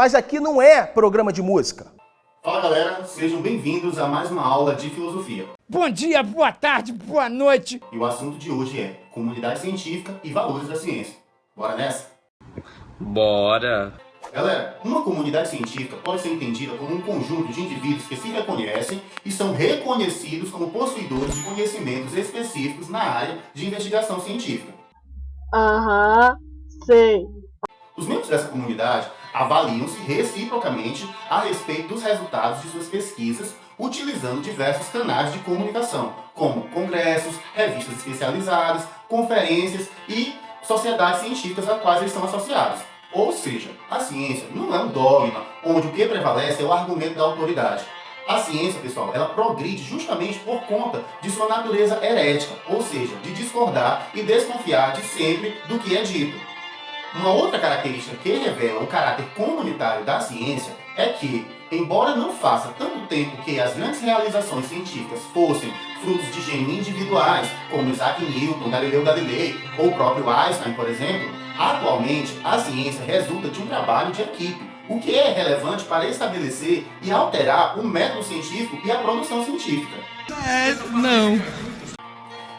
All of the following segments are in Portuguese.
Mas aqui não é programa de música. Fala galera, sejam bem-vindos a mais uma aula de filosofia. Bom dia, boa tarde, boa noite. E o assunto de hoje é comunidade científica e valores da ciência. Bora nessa? Bora! Galera, uma comunidade científica pode ser entendida como um conjunto de indivíduos que se reconhecem e são reconhecidos como possuidores de conhecimentos específicos na área de investigação científica. Sei. Os membros dessa comunidade avaliam-se reciprocamente a respeito dos resultados de suas pesquisas, utilizando diversos canais de comunicação, como congressos, revistas especializadas, conferências e sociedades científicas a quais eles são associados. Ou seja, a ciência não é um dogma onde o que prevalece é o argumento da autoridade. A ciência, pessoal, ela progride justamente por conta de sua natureza herética, ou seja, de discordar e desconfiar de sempre do que é dito. Uma outra característica que revela o caráter comunitário da ciência é que, embora não faça tanto tempo que as grandes realizações científicas fossem frutos de gênio individuais, como Isaac Newton, Galileu Galilei ou o próprio Einstein, por exemplo, atualmente a ciência resulta de um trabalho de equipe, o que é relevante para estabelecer e alterar o método científico e a produção científica. Não.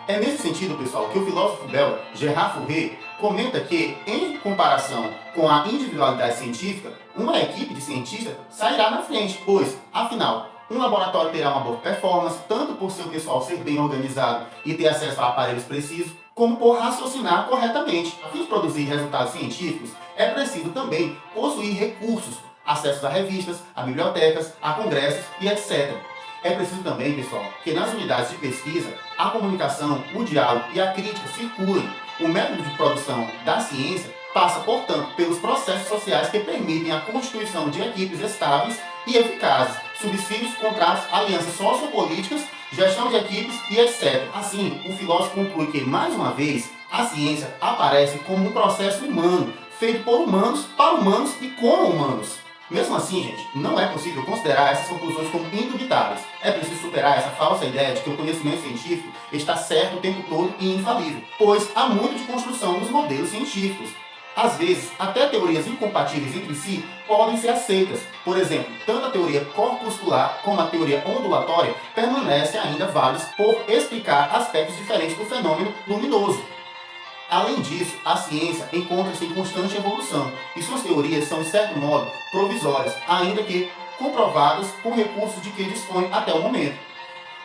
É nesse sentido, pessoal, que o filósofo belga Gerard Fourier comenta que, em comparação com a individualidade científica, uma equipe de cientistas sairá na frente, pois, afinal, um laboratório terá uma boa performance, tanto por seu pessoal ser bem organizado e ter acesso a aparelhos precisos, como por raciocinar corretamente. A fim de produzir resultados científicos, é preciso também possuir recursos, acessos a revistas, a bibliotecas, a congressos e etc. É preciso também, pessoal, que nas unidades de pesquisa, a comunicação, o diálogo e a crítica circulem. O método de produção da ciência passa, portanto, pelos processos sociais que permitem a constituição de equipes estáveis e eficazes, subsídios, contratos, alianças sociopolíticas, gestão de equipes e etc. Assim, o filósofo conclui que, mais uma vez, a ciência aparece como um processo humano, feito por humanos, para humanos e com humanos. Mesmo assim, gente, não é possível considerar essas conclusões como indubitáveis. É preciso superar essa falsa ideia de que o conhecimento científico está certo o tempo todo e infalível, pois há muito de construção nos modelos científicos. Às vezes, até teorias incompatíveis entre si podem ser aceitas. Por exemplo, tanto a teoria corpuscular como a teoria ondulatória permanecem ainda válidas por explicar aspectos diferentes do fenômeno luminoso. Além disso, a ciência encontra-se em constante evolução e suas teorias são, de certo modo, provisórias, ainda que comprovadas com recursos de que dispõe até o momento.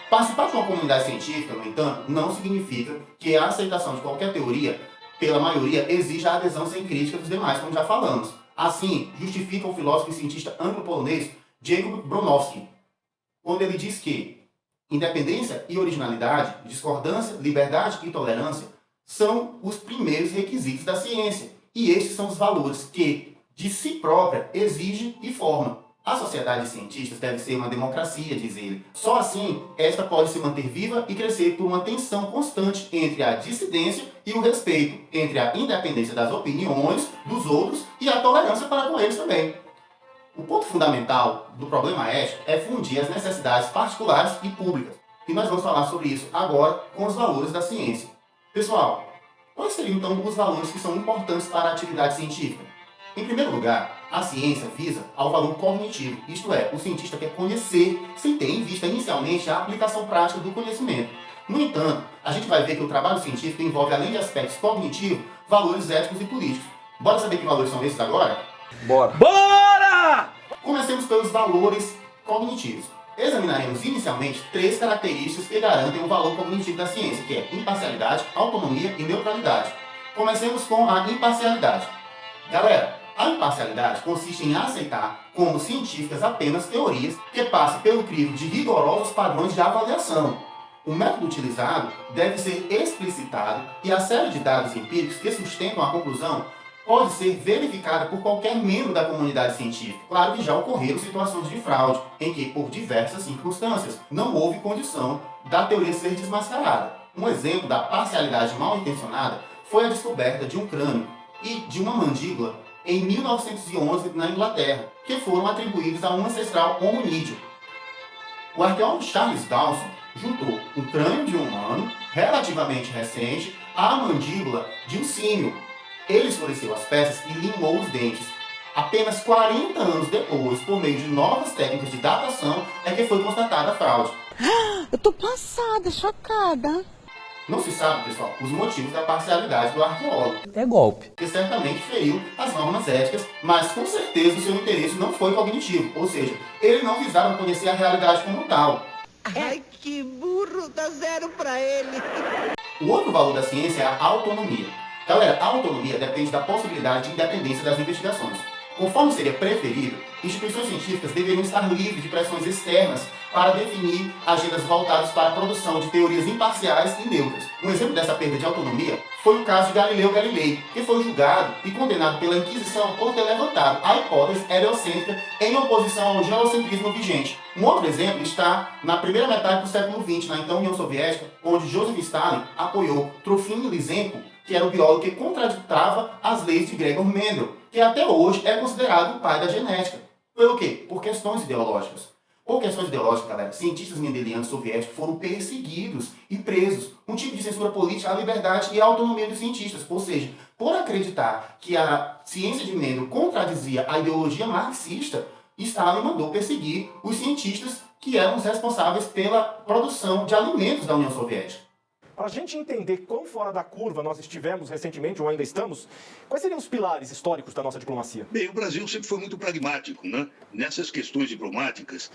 Participar de uma comunidade científica, no entanto, não significa que a aceitação de qualquer teoria, pela maioria, exija a adesão sem crítica dos demais, como já falamos. Assim, justifica o filósofo e cientista anglo-polonês Jacob Bronowski, quando ele diz que independência e originalidade, discordância, liberdade e tolerância são os primeiros requisitos da ciência, e estes são os valores que, de si própria, exige e forma. A sociedade de cientistas deve ser uma democracia, diz ele. Só assim, esta pode se manter viva e crescer por uma tensão constante entre a dissidência e o respeito, entre a independência das opiniões dos outros e a tolerância para com eles também. O ponto fundamental do problema ético é fundir as necessidades particulares e públicas, e nós vamos falar sobre isso agora com os valores da ciência. Pessoal, quais seriam então os valores que são importantes para a atividade científica? Em primeiro lugar, a ciência visa ao valor cognitivo, isto é, o cientista quer conhecer sem ter em vista inicialmente a aplicação prática do conhecimento. No entanto, a gente vai ver que o trabalho científico envolve, além de aspectos cognitivos, valores éticos e políticos. Bora saber que valores são esses agora? Bora! Bora! Comecemos pelos valores cognitivos. Examinaremos inicialmente 3 características que garantem o valor cognitivo da ciência, que é imparcialidade, autonomia e neutralidade. Comecemos com a imparcialidade. Galera, a imparcialidade consiste em aceitar como científicas apenas teorias que passem pelo crivo de rigorosos padrões de avaliação. O método utilizado deve ser explicitado e a série de dados empíricos que sustentam a conclusão pode ser verificada por qualquer membro da comunidade científica. Claro que já ocorreram situações de fraude, em que, por diversas circunstâncias, não houve condição da teoria ser desmascarada. Um exemplo da parcialidade mal intencionada foi a descoberta de um crânio e de uma mandíbula em 1911 na Inglaterra, que foram atribuídos a um ancestral hominídeo. O arqueólogo Charles Dawson juntou um crânio de um humano relativamente recente à mandíbula de um símio. Ele escureceu as peças e limou os dentes. Apenas 40 anos depois, por meio de novas técnicas de datação, é que foi constatada a fraude. Eu tô passada, chocada. Não se sabe, pessoal, os motivos da parcialidade do arqueólogo. É golpe. Que certamente feriu as normas éticas, mas com certeza o seu interesse não foi cognitivo, ou seja, ele não visava conhecer a realidade como tal. Ai, que burro, dá 0 pra ele. O outro valor da ciência é a autonomia. Galera, a autonomia depende da possibilidade de independência das investigações. Conforme seria preferível, instituições científicas deveriam estar livres de pressões externas para definir agendas voltadas para a produção de teorias imparciais e neutras. Um exemplo dessa perda de autonomia foi o caso de Galileu Galilei, que foi julgado e condenado pela Inquisição por ter levantado a hipótese heliocêntrica em oposição ao geocentrismo vigente. Um outro exemplo está na primeira metade do século XX, na então União Soviética, onde Joseph Stalin apoiou Trofim Lysenko, que era o biólogo que contraditava as leis de Gregor Mendel, que até hoje é considerado o pai da genética. Pelo quê? Por questões ideológicas. Por questões ideológicas, galera, cientistas mendelianos soviéticos foram perseguidos e presos. Um tipo de censura política à liberdade e à autonomia dos cientistas. Ou seja, por acreditar que a ciência de Mendel contradizia a ideologia marxista, Stalin mandou perseguir os cientistas que eram os responsáveis pela produção de alimentos da União Soviética. Para a gente entender quão fora da curva nós estivemos recentemente, ou ainda estamos, quais seriam os pilares históricos da nossa diplomacia? Bem, o Brasil sempre foi muito pragmático, né? Nessas questões diplomáticas,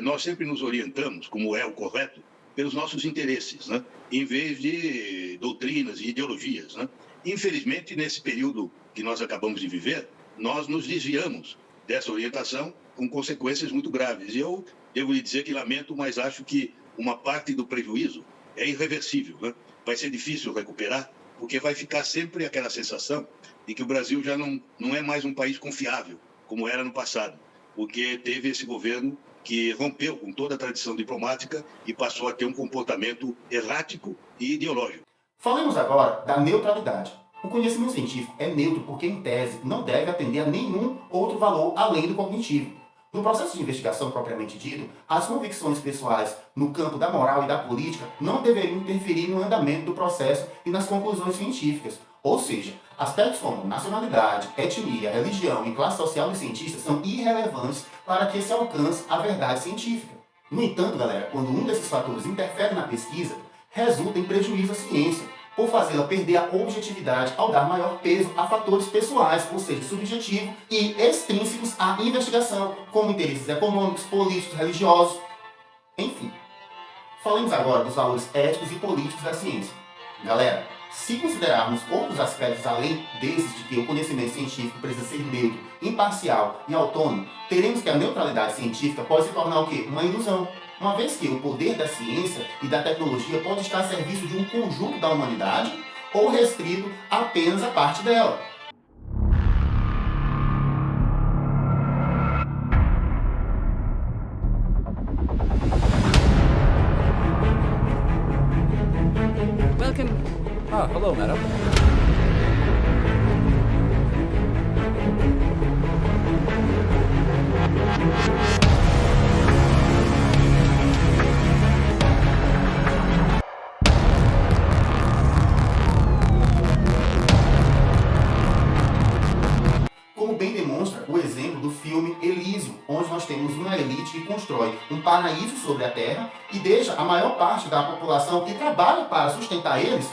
nós sempre nos orientamos, como é o correto, pelos nossos interesses, né? Em vez de doutrinas e ideologias, né? Infelizmente, nesse período que nós acabamos de viver, nós nos desviamos dessa orientação com consequências muito graves. E eu devo lhe dizer que lamento, mas acho que uma parte do prejuízo é irreversível, né? Vai ser difícil recuperar, porque vai ficar sempre aquela sensação de que o Brasil já não é mais um país confiável, como era no passado, porque teve esse governo que rompeu com toda a tradição diplomática e passou a ter um comportamento errático e ideológico. Falemos agora da neutralidade. O conhecimento científico é neutro porque, em tese, não deve atender a nenhum outro valor além do cognitivo. No processo de investigação propriamente dito, as convicções pessoais no campo da moral e da política não deveriam interferir no andamento do processo e nas conclusões científicas. Ou seja, aspectos como nacionalidade, etnia, religião e classe social dos cientistas são irrelevantes para que se alcance a verdade científica. No entanto, galera, quando um desses fatores interfere na pesquisa, resulta em prejuízo à ciência, por fazê-la perder a objetividade ao dar maior peso a fatores pessoais, ou seja, subjetivos e extrínsecos à investigação, como interesses econômicos, políticos, religiosos, enfim. Falemos agora dos valores éticos e políticos da ciência. Galera, se considerarmos outros aspectos além desses de que o conhecimento científico precisa ser neutro, imparcial e autônomo, teremos que a neutralidade científica pode se tornar o quê? Uma ilusão. Uma vez que o poder da ciência e da tecnologia pode estar a serviço de um conjunto da humanidade ou restrito apenas a parte dela. Welcome. Ah, hello, madam. Como bem demonstra o exemplo do filme Elysium, onde nós temos uma elite que constrói um paraíso sobre a Terra e deixa a maior parte da população que trabalha para sustentar eles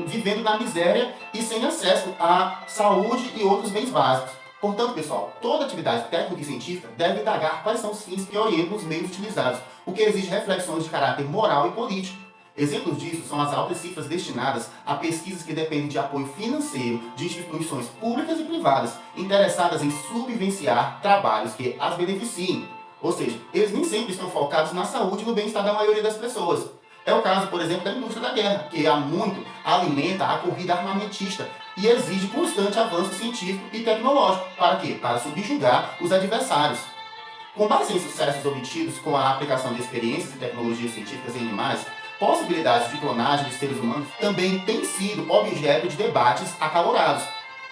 vivendo na miséria e sem acesso à saúde e outros bens básicos. Portanto, pessoal, toda atividade técnica e científica deve indagar quais são os fins que orientam os meios utilizados, o que exige reflexões de caráter moral e político. Exemplos disso são as altas cifras destinadas a pesquisas que dependem de apoio financeiro de instituições públicas e privadas, interessadas em subvenciar trabalhos que as beneficiem. Ou seja, eles nem sempre estão focados na saúde e no bem-estar da maioria das pessoas. É o caso, por exemplo, da indústria da guerra, que há muito alimenta a corrida armamentista e exige constante avanço científico e tecnológico. Para quê? Para subjugar os adversários. Com base em sucessos obtidos com a aplicação de experiências e tecnologias científicas em animais, possibilidades de clonagem de seres humanos também têm sido objeto de debates acalorados.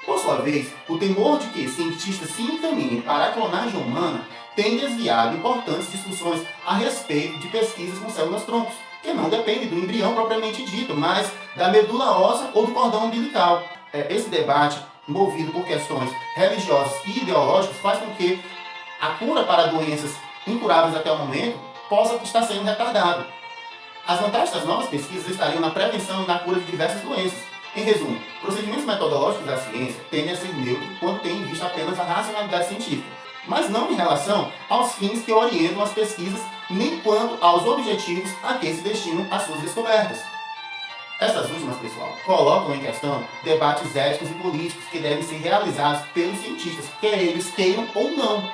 Por sua vez, o temor de que cientistas se encaminhem para a clonagem humana tem desviado importantes discussões a respeito de pesquisas com células-troncos, que não dependem do embrião propriamente dito, mas da medula óssea ou do cordão umbilical. Esse debate movido por questões religiosas e ideológicas, faz com que a cura para doenças incuráveis até o momento possa estar sendo retardada. As vantagens das novas pesquisas estariam na prevenção e na cura de diversas doenças. Em resumo, procedimentos metodológicos da ciência tendem a ser neutros quando têm em vista apenas a racionalidade científica, mas não em relação aos fins que orientam as pesquisas, nem quanto aos objetivos a que se destinam as suas descobertas. Essas últimas, pessoal, colocam em questão debates éticos e políticos que devem ser realizados pelos cientistas, quer eles queiram ou não.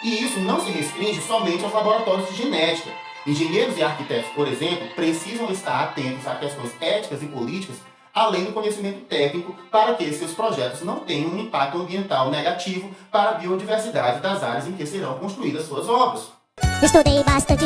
E isso não se restringe somente aos laboratórios de genética. Engenheiros e arquitetos, por exemplo, precisam estar atentos a questões éticas e políticas, além do conhecimento técnico, para que seus projetos não tenham um impacto ambiental negativo para a biodiversidade das áreas em que serão construídas suas obras. Estudei bastante,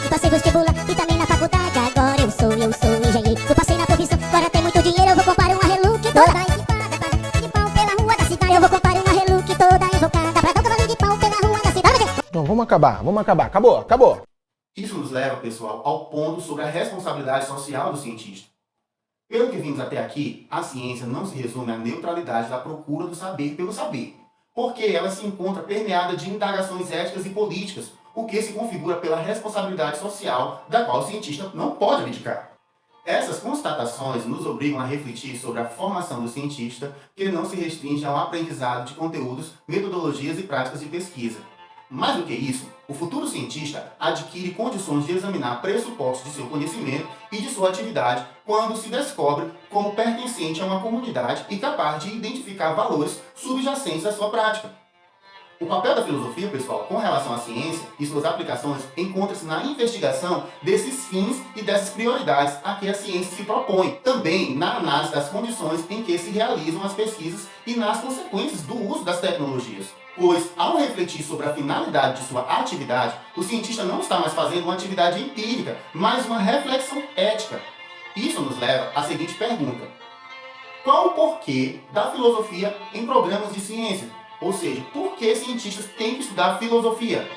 passei vestibular e também na faculdade. Agora eu sou engenheiro. Eu passei na profissão, para ter muito dinheiro eu vou comprar uma Hilux toda equipada, de pau pela rua da cidade. Eu vou comprar uma Hilux toda invocada, pra dar um cavalo de pau pela rua da cidade. Então vamos acabar. Acabou. Isso nos leva, pessoal, ao ponto sobre a responsabilidade social do cientista. Pelo que vimos até aqui, a ciência não se resume à neutralidade da procura do saber pelo saber, porque ela se encontra permeada de indagações éticas e políticas, o que se configura pela responsabilidade social da qual o cientista não pode abdicar. Essas constatações nos obrigam a refletir sobre a formação do cientista, que não se restringe ao aprendizado de conteúdos, metodologias e práticas de pesquisa. Mais do que isso, o futuro cientista adquire condições de examinar pressupostos de seu conhecimento e de sua atividade quando se descobre como pertencente a uma comunidade e capaz de identificar valores subjacentes à sua prática. O papel da filosofia, pessoal, com relação à ciência e suas aplicações, encontra-se na investigação desses fins e dessas prioridades a que a ciência se propõe. Também na análise das condições em que se realizam as pesquisas e nas consequências do uso das tecnologias. Pois, ao refletir sobre a finalidade de sua atividade, o cientista não está mais fazendo uma atividade empírica, mas uma reflexão ética. Isso nos leva à seguinte pergunta: qual o porquê da filosofia em programas de ciência? Ou seja, por que cientistas têm que estudar filosofia?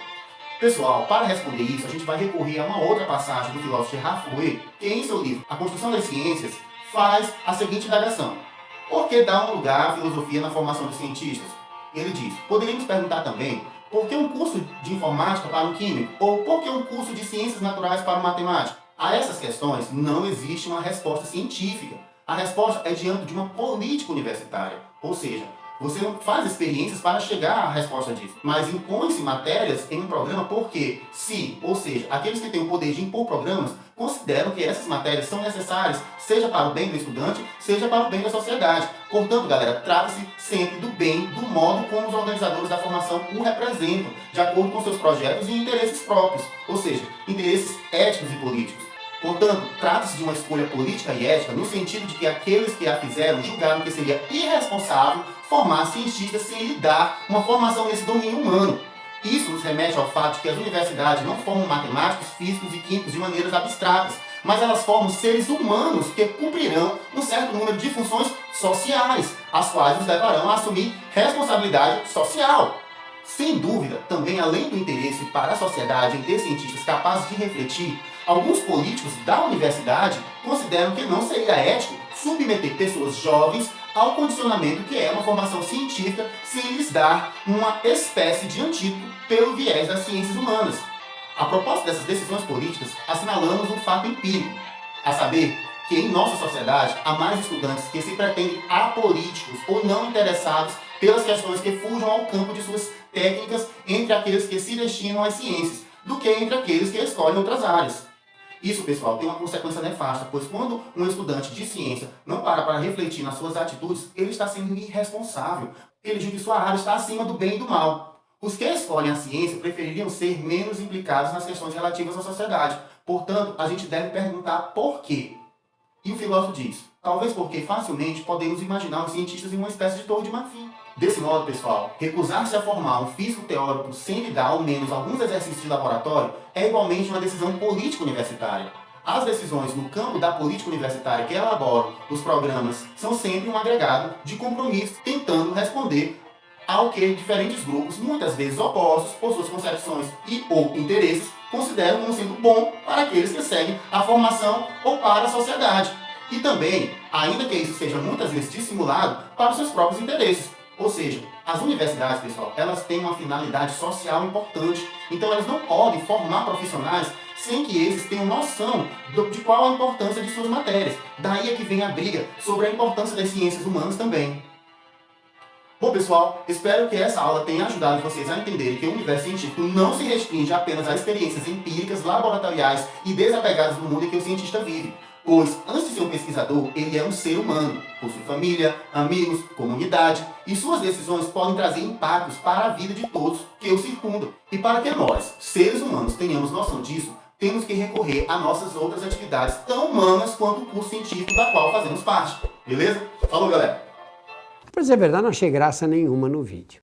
Pessoal, para responder isso, a gente vai recorrer a uma outra passagem do filósofo Gerhard Fouet, que em seu livro A Construção das Ciências faz a seguinte indagação: por que dar um lugar à filosofia na formação dos cientistas? Ele diz: poderíamos perguntar também por que um curso de informática para um químico? Ou por que um curso de ciências naturais para um matemático? A essas questões não existe uma resposta científica. A resposta é diante de uma política universitária. Ou seja, você não faz experiências para chegar à resposta disso, mas impõe-se matérias em um programa porque, se, ou seja, aqueles que têm o poder de impor programas, consideram que essas matérias são necessárias, seja para o bem do estudante, seja para o bem da sociedade. Portanto, galera, trata-se sempre do bem, do modo como os organizadores da formação o representam, de acordo com seus projetos e interesses próprios, ou seja, interesses éticos e políticos. Portanto, trata-se de uma escolha política e ética no sentido de que aqueles que a fizeram julgaram que seria irresponsável formar cientistas sem lhe dar uma formação nesse domínio humano. Isso nos remete ao fato de que as universidades não formam matemáticos, físicos e químicos de maneiras abstratas, mas elas formam seres humanos que cumprirão um certo número de funções sociais, as quais os levarão a assumir responsabilidade social. Sem dúvida, também além do interesse para a sociedade em ter cientistas capazes de refletir, alguns políticos da universidade consideram que não seria ético submeter pessoas jovens ao condicionamento que é uma formação científica sem lhes dar uma espécie de antídoto pelo viés das ciências humanas. A propósito dessas decisões políticas, assinalamos um fato empírico, a saber que em nossa sociedade há mais estudantes que se pretendem apolíticos ou não interessados pelas questões que fujam ao campo de suas técnicas entre aqueles que se destinam às ciências, do que entre aqueles que escolhem outras áreas. Isso, pessoal, tem uma consequência nefasta, pois quando um estudante de ciência não para refletir nas suas atitudes, ele está sendo irresponsável. Ele julga que sua área está acima do bem e do mal. Os que escolhem a ciência prefeririam ser menos implicados nas questões relativas à sociedade. Portanto, a gente deve perguntar por quê. E o filósofo diz: talvez porque facilmente podemos imaginar os cientistas em uma espécie de torre de marfim. Desse modo, pessoal, recusar-se a formar um físico teórico sem lhe dar ao menos alguns exercícios de laboratório é igualmente uma decisão política universitária. As decisões no campo da política universitária que elaboram os programas são sempre um agregado de compromissos tentando responder ao que diferentes grupos, muitas vezes opostos por suas concepções e ou interesses, consideram como sendo bom para aqueles que seguem a formação ou para a sociedade. E também, ainda que isso seja muitas vezes dissimulado, para os seus próprios interesses. Ou seja, as universidades, pessoal, elas têm uma finalidade social importante. Então elas não podem formar profissionais sem que esses tenham noção de qual a importância de suas matérias. Daí é que vem a briga sobre a importância das ciências humanas também. Bom, pessoal, espero que essa aula tenha ajudado vocês a entenderem que o universo científico não se restringe apenas a experiências empíricas, laboratoriais e desapegadas do mundo em que o cientista vive. Pois, antes de ser um pesquisador, ele é um ser humano, possui família, amigos, comunidade, e suas decisões podem trazer impactos para a vida de todos que o circundam. E para que nós, seres humanos, tenhamos noção disso, temos que recorrer a nossas outras atividades tão humanas quanto o curso científico da qual fazemos parte. Beleza? Falou, galera! Pra dizer a verdade, não achei graça nenhuma no vídeo.